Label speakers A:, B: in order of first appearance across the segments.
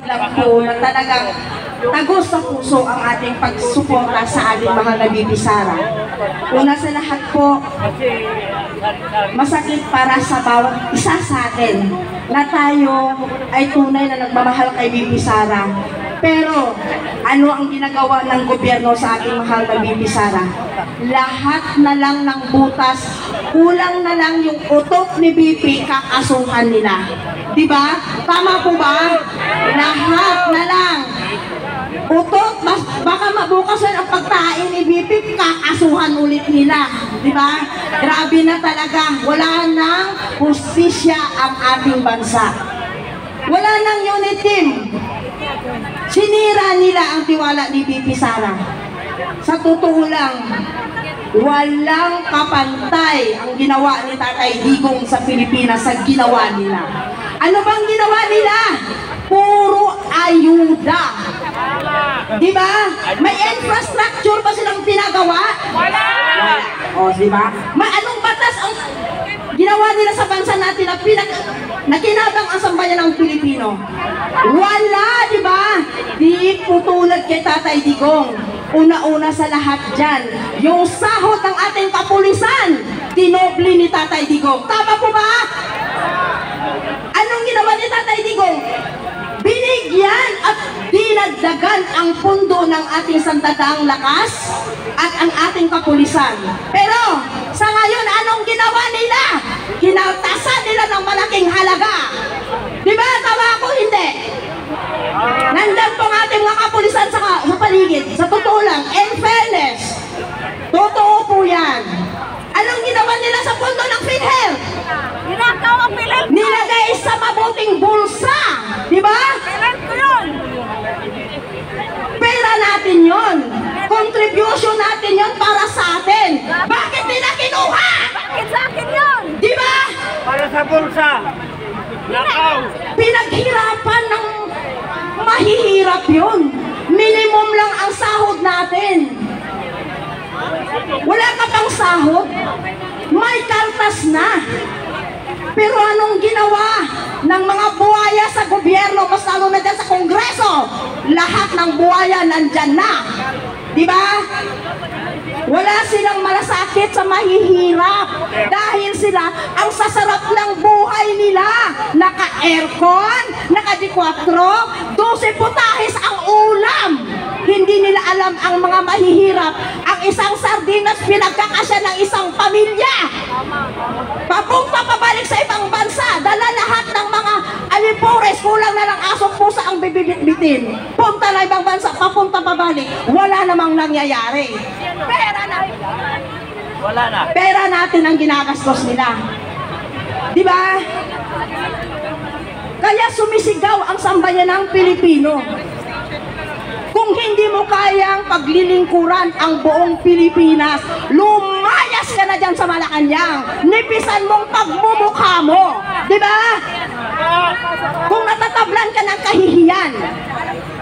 A: lang po na talagang tagos sa puso ang ating pagsuporta sa ating mahal na Bibi Sara. Una sa lahat po, masakit para sa bawat isa sa atin na tayo ay tunay na nagmamahal kay Bibi Sara. Pero ano ang ginagawa ng gobyerno sa ating mahal na Bibi Sara? Lahat na lang ng butas, kulang na lang yung utok ni Bibi, kakasuhan nila. Diba? Tama po ba? Lahat na lang. Utot, baka mabukasan ang pagtain ni Bibi, kakasuhan ulit nila. Diba? Grabe na talaga. Wala nang hustisya ang ating bansa. Wala nang unit team. Sinira nila ang tiwala ni Bibi Sara. Sa totoo lang, walang kapantay ang ginawa ni Tatay Digong sa Pilipinas sa ginawa nila. Ano bang ginawa nila? Puro ayuda. Diba? May infrastructure ba silang pinagawa? Wala! O, diba? Anong batas ang ginawa nila sa bansa natin na kinabang ang sambayan ng Pilipino? Wala, diba? Di putulad kay Tatay Digong. Una-una sa lahat dyan, yung sahod ng ating kapulisan, tinobli ni Tatay Digong. Tama po ba? Anong ginawa ni Tatay Digong? Binigyan at dinagdagan ang pundo ng ating sandataang lakas at ang ating kapulisan. Pero sa ngayon, anong ginawa nila? Kinaltasan nila ng malaking halaga. Diba? Tama ako? Hindi. Nandyan po ang ating mga kapulisan sa paligid. Sa totoo lang, in fairness, totoo po yan. Anong ginawa nila sa pundo ng PhilHealth? Nilagay sa mabuting bulsa. Diba? Pera natin yon. Contribution natin yon para sa atin. Bakit nila kinuha?
B: Bakit sa akin yun?
A: Diba?
C: Para sa bulsa. Nakaw.
A: Pinaghirapan ng mahihirap yun. Minimum lang ang sahod natin. Wala ka pang sahod, may kaltas na. Pero anong ginawa ng mga buhaya sa gobyerno, mas lalo na dyan sa Kongreso? Lahat ng buhaya nandyan na. Diba? Wala silang malasakit sa mahihirap dahil sila ang sasarap ng buhay nila. Naka-aircon, naka-D4, 12 putahes ang ulam. Hindi nila alam ang mga mahihirap. Ang isang sardinas pinagkakasya ng isang pamilya. Papunta pabalik sa ibang bansa. Dala lahat ng mga alipores. Kulang na lang asong pusa ang bibit-bitin. Punta na ibang bansa. Papunta pabalik. Wala namang nangyayari. Pera na.
C: Wala na.
A: Pera natin ang ginagastos nila. Diba? Kaya sumisigaw ang sambayan ng Pilipino. Kung hindi mo kayang paglilingkuran ang buong Pilipinas, lumayas ka na dyan sa Malacanang. Nipisan mong pagmumukha mo. Diba? Kung natatablan ka ng kahihiyan,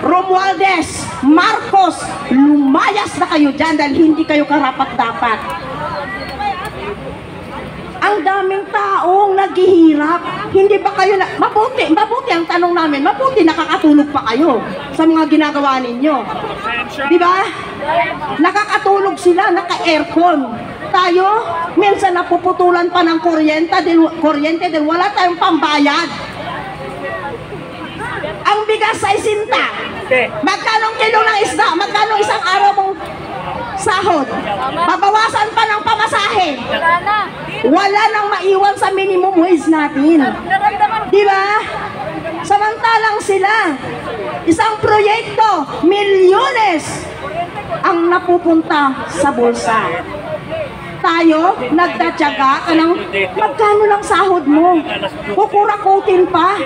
A: Romualdez, Marcos, lumayas na kayo dyan dahil hindi kayo karapat-dapat. Ang daming taong naghihirap. Hindi ba kayo na... Mabuti ang tanong namin. Mabuti nakakatulog pa kayo sa mga ginagawa ninyo. Diba? Nakakatulog sila, naka-aircon. Tayo, minsan napuputulan pa ng kuryente dahil wala tayong pambayad. Ang bigas ay sinta. Magkano kilo ng isda? Magkano isang araw mong sahod? Babawasan pa ng pamasahe. Wala nang maiwan sa minimum wage natin. Diba? Samantalang sila, isang proyekto, milyones ang napupunta sa bulsa. Tayo, nagtatyaga ka ng magkano lang sahod mo. Kukurakutin pa.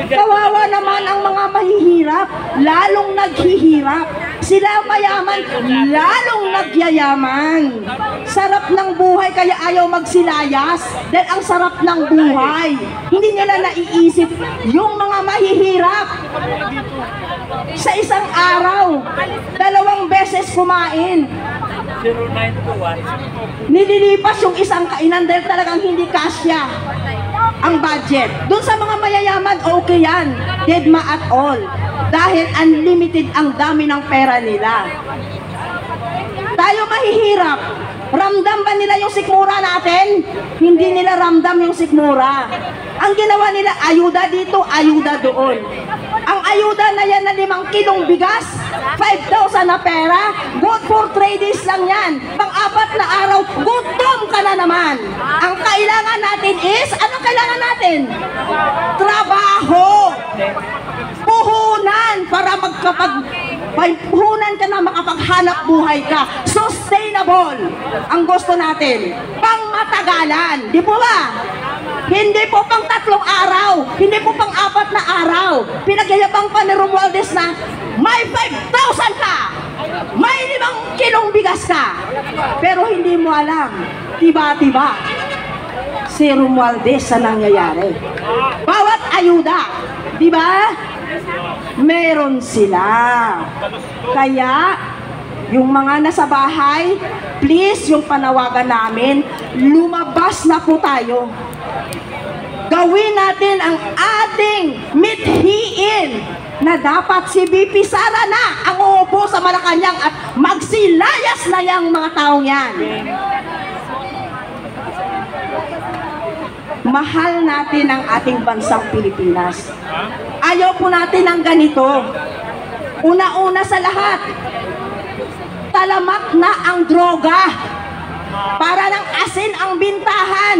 A: Kawawa naman ang mga mahihirap, lalong naghihirap. Sila mayaman, lalong nagyayaman. Sarap ng buhay kaya ayaw magsilayas dahil ang sarap ng buhay. Hindi nila naiisip yung mga mahihirap. Sa isang araw, 2 beses kumain.
C: 0921.
A: Nililipas yung isang kainan dahil talagang hindi kasya. ang budget. Doon sa mga mayayaman, okay yan. Deadma at all. Dahil unlimited ang dami ng pera nila. Tayo mahihirap. Ramdam ba nila yung sikmura natin? Hindi nila ramdam yung sikmura. Ang ginawa nila, ayuda dito, ayuda doon. Ang ayuda na yan na 5 kilong bigas, 5,000 na pera, good for 3 days lang yan. Pang-4 na araw, gutom ka na naman. Ang kailangan natin is, anong kailangan natin? Trabaho. Puhunan para may puhunan ka na makapaghanap buhay ka. Sustainable ang gusto natin. Pangmatagalan. Di po ba? Hindi po pang 3 araw. Hindi po pang 4 na araw. Pinagyayabang pa ni Romualdez na may 5,000 ka. May 5 kilong bigas ka. Pero hindi mo alam. Tiba-tiba si Romualdez sa nangyayari. Bawat ayuda, di ba? Meron sila. Kaya, yung mga nasa bahay, please, yung panawagan namin, lumabas na po tayo. Gawin natin ang ating mithiin na dapat si BP Sara na ang uupo sa Malacanang at magsilayas na yung mga taong yan. Mahal natin ang ating bansang Pilipinas. Ayaw po natin ng ganito. Una-una sa lahat, talamak na ang droga. Para ng asin ang bintahan.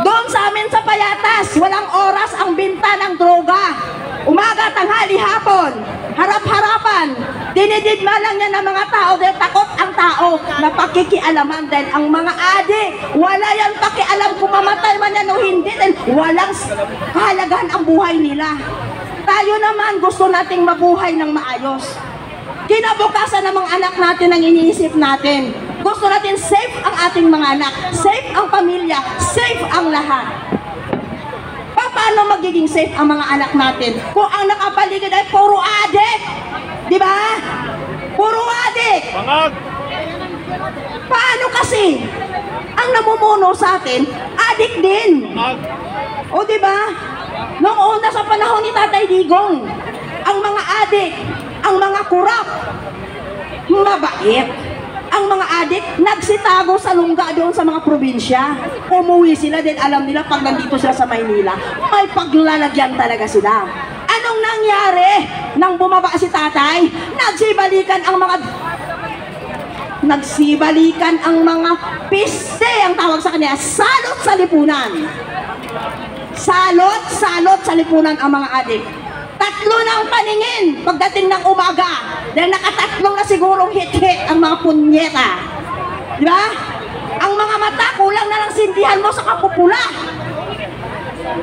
A: Doon sa amin sa Payatas, walang oras ang binta ng droga. Umaga, tanghali, hapon, harap-harapan. Dinididma lang yan ng mga tao dahil takot ang tao na pakikialaman dahil ang mga adik, wala yan pakialam kung mamatay man yan o hindi dahil walang kahalagahan ang buhay nila. Tayo naman gusto nating mabuhay ng maayos. Kinabukasan ng mga anak natin ang iniisip natin. Gusto natin safe ang ating mga anak, safe ang pamilya, safe ang lahat. Paano magiging safe ang mga anak natin kung ang nakapaligid ay puro adik? Di ba? Puro adik. Paano kasi? Ang namumuno sa atin, adik din. O di ba? Noong una sa panahon ni Tatay Digong, ang mga adik, ang mga kurap, mabait. Ang mga adik, nagsitago sa lungga doon sa mga probinsya. Umuwi sila din, alam nila pag nandito sila sa Maynila, may paglalagyan talaga sila. Anong nangyari nang bumaba si tatay? Nagsibalikan ang mga piste, ang tawag sa kanya, salot sa lipunan. Salot sa lipunan ang mga adik. 3 ng paningin pagdating ng umaga dahil nakatatlong na sigurong hit-hit ang mga punyeta. Di ba? Ang mga mata, kulang na lang sindihan mo sa kapupula.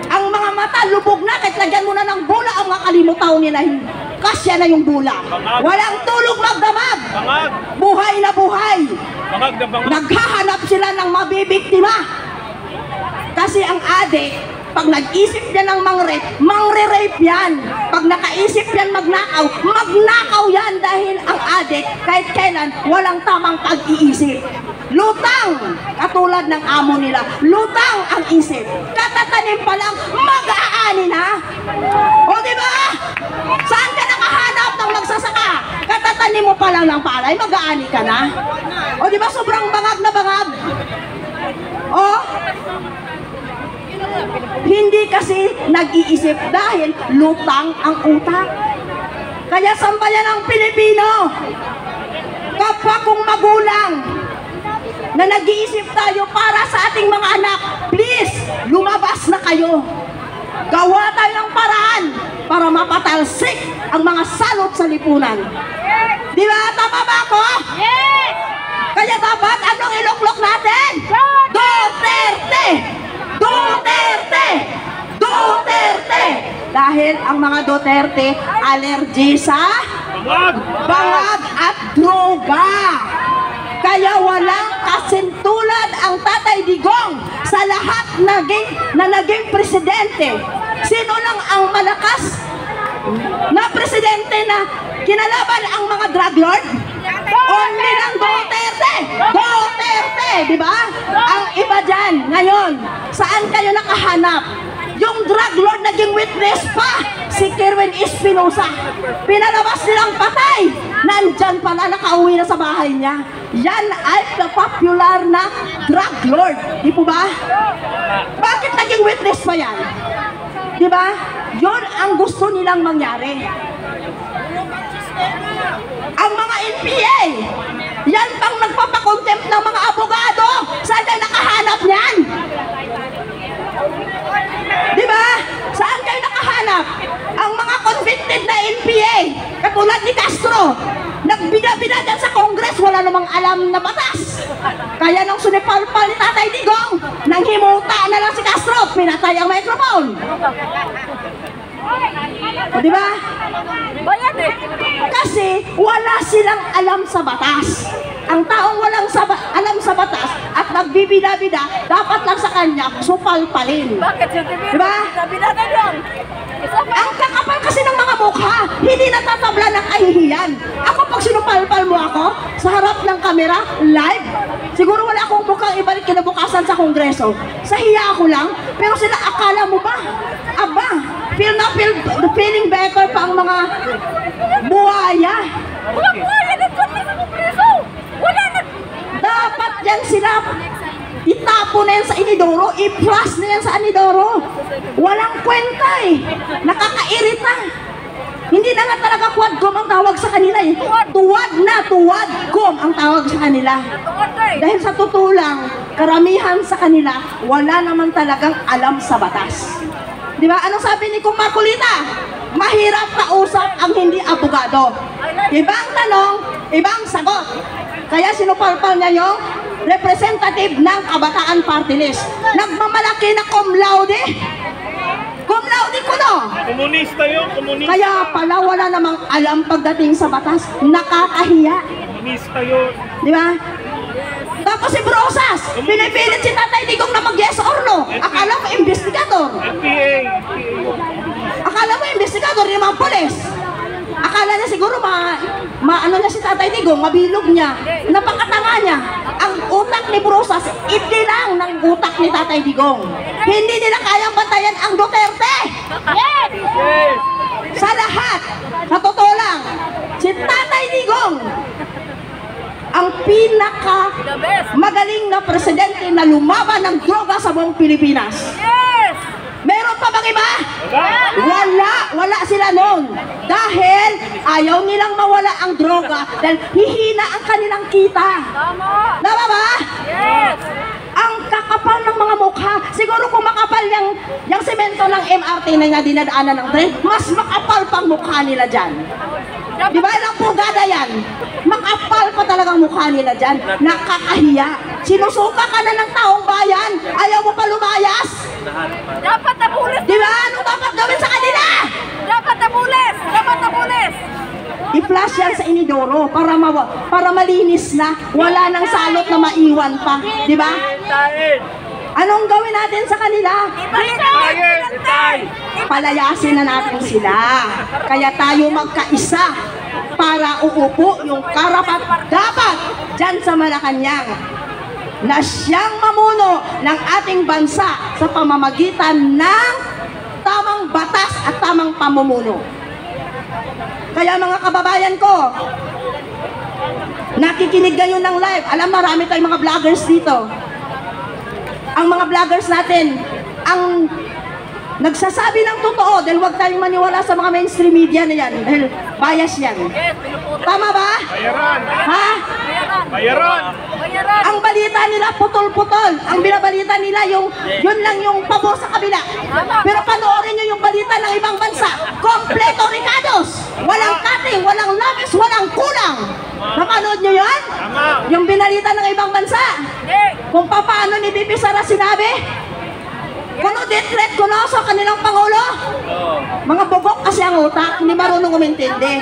A: Ang mga mata, lubog na kahit lagyan mo na ng bula ang mga kalimutaw nila. Kasya na yung bula. Walang tulog magdamag. Buhay na buhay. Naghahanap sila ng mabibiktima. Kasi ang adik, pag nag-isip yan ng mangre-rape yan. Pag nakaisip yan magnakaw yan dahil ang adik kahit kailan walang tamang pag-iisip. Lutang, katulad ng amo nila, lutang ang isip. Katatanim pa lang, mag-aani na. O diba? Saan ka nakahanap ng magsasaka? Katatanim mo pa lang ng palay, mag-aani ka na. O diba sobrang bangag na bangag? O? Hindi kasi nag-iisip dahil lutang ang utak. Kaya sambayan ang Pilipino. Kapwa kong magulang na nag-iisip tayo para sa ating mga anak, please, lumabas na kayo. Gawa tayo ng paraan para mapatalsik ang mga salot sa lipunan. Di ba? Tama ba ako? Yes! Kaya dapat anong iluklok natin? Duterte! Duterte! Duterte! Dahil ang mga Duterte allergy sa bangag at droga. Kaya walang kasintulad ang Tatay Digong sa lahat na naging presidente. Sino lang ang malakas na presidente na kinalaban ang mga drug lord? Only lang Duterte! Duterte! Di ba? Ang iba dyan, ngayon, saan kayo nakahanap? Yung drug lord naging witness pa, si Kerwin Espinosa. Pinalabas nilang patay. Nandyan pala, nakauwi na sa bahay niya. Yan ay popular na drug lord. Di po ba? Bakit naging witness pa yan? Di ba? Yun ang gusto nilang mangyari. Ang mga NPA, yan pang nagpapakontempt ng mga abogado. Saan kayo nakahanap niyan? Di ba? Saan kayo nakahanap? Ang mga convicted na NPA, katulad ni Castro, nagbida-bida dyan sa Congress, wala namang alam na batas. Kaya nung sunipalpal ni Tatay Digong, nang himuta na lang si Castro, pinatay ang microphone. O, di ba? Kasi wala silang alam sa batas. Ang taong walang alam sa batas at nagbibida-bida, dapat lang sa kanya supalpalin.
B: Bakit si
A: Di ba?
B: Binata lang.
A: Ang kakapal kasi ng mga mukha, hindi natatabla ng kahihiyan. Ako pag sinupalpal mo ako sa harap ng kamera, live, siguro wala akong mukhang ibalik kinabukasan sa Kongreso. Sa hiya ako lang, pero sila akala mo ba? Aba, feeling better pa ang mga buhaya.
B: Wala buhaya dito sa Kongreso. Wala na.
A: Dapat yan sila itapo na yan sa inidoro, i-flush na yan sa inidoro. Walang kwenta eh. Nakakairita. Hindi na nga talaga quadcom ang tawag sa kanila eh. Tuwadcom ang tawag sa kanila. Dahil sa totoo lang, karamihan sa kanila, wala naman talagang alam sa batas. Di ba? Anong sabi ni Kung Marcolita? Mahirap kausap ang hindi abogado. Ibang tanong, ibang sagot. Kaya sinupalpal niya yung representative ng Kabataan Party List. Nagmamalaki na cum laude. Cum laude ko no.
C: Komunista yun, komunista.
A: Kaya pala wala namang alam pagdating sa batas. Nakakahiya.
C: Komunista yun.
A: Di ba? Tapos si Brosas, pinipilit si Tatay Digong na mag-yes or no. Akala mo investigador.
C: NPA.
A: Akala mo investigador yung mga polis. Akala niya siguro ano niya si Tatay Digong, mabilog niya. Napakatanga niya. Ang utak ni Brosas, iti lang ng utak ni Tatay Digong. Hindi nila kayang bantayan ang Duterte.
B: Yes!
C: Yes.
A: Sa lahat, sa totoo lang, si Tatay Digong, ang pinaka
B: The best.
A: magaling na presidente na lumaban ng droga sa buong Pilipinas.
B: Yes!
A: Meron pa bang iba?
C: Wala.
A: Wala sila noon. Dahil ayaw nilang mawala ang droga dahil hihina ang kanilang kita.
B: Tama!
A: Tama ba?
B: Yes!
A: Ang kakapal ng mga mukha. Siguro kung makapal yung semento ng MRT na dinadaanan ng train, mas makapal pang mukha nila dyan. Di ba ilang pugada yan? Makapal pa talagang mukha nila dyan. Nakakahiya. Sinusuka ka na ng taong bayan. Ayaw mo pa lumayas.
B: Dapat nabulis!
A: Di ba? Ano dapat gawin sa kanila?
B: Dapat nabulis! Dapat nabulis!
A: I-flash yan sa inidoro para malinis na. Wala nang salot na maiwan pa. Di ba?
C: Tayin.
A: Anong gawin natin sa kanila?
C: Tayin.
A: Palayasin na natin sila. Kaya tayo magkaisa para uupo yung karapat-dapat dyan sa Malacanang na siyang mamuno ng ating bansa sa pamamagitan ng tamang batas at tamang pamumuno. Kaya mga kababayan ko, nakikinig kayo ng live. Alam, marami tayong mga vloggers dito. Ang mga vloggers natin, ang nagsasabi ng totoo dahil huwag tayong maniwala sa mga mainstream media na yan dahil bias yan.
B: Yes! Pinuputo!
A: Tama ba?
C: Bayaran.
A: Ha?
B: Bayaran!
C: Bayaran.
B: Bayaran!
A: Ang balita nila putol-putol. Ang binabalita nila yun lang yung pabor sa kabila. Pero panoorin nyo yung balita ng ibang bansa. Kompleto Ricados. Walang cutting, walang labis, walang kulang. Napanood nyo yun?
C: Tama.
A: Yung binalita ng ibang bansa.
B: Yes!
A: Kung paano ni Bibi Sara sinabi. Kuno detret kuno sa kanilang Pangulo. Mga bugok kasi ang utak, hindi marunong umintindi.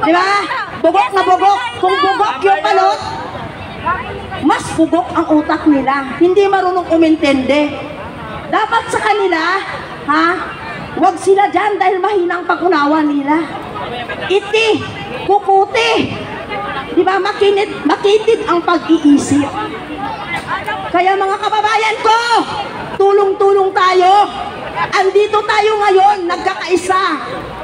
A: Di ba? Bugok na bugok. Kung bugok yung balot, mas bugok ang utak nila. Hindi marunong umintindi. Dapat sa kanila, wag sila dyan dahil mahina ang pag-unawa nila. Iti, kukuti. Di ba, makitid ang pag-iisip. Kaya mga kababayan ko, tulong-tulong tayo. Andito tayo ngayon, nagkakaisa.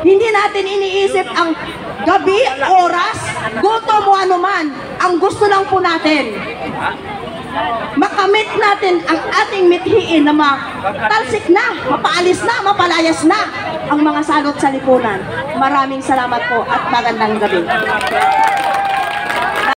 A: Hindi natin iniisip ang gabi, oras, gutom o anuman. Ang gusto lang po natin, makamit natin ang ating mithiin na matalsik na, mapaalis na, mapalayas na ang mga salot sa lipunan. Maraming salamat po at magandang gabi.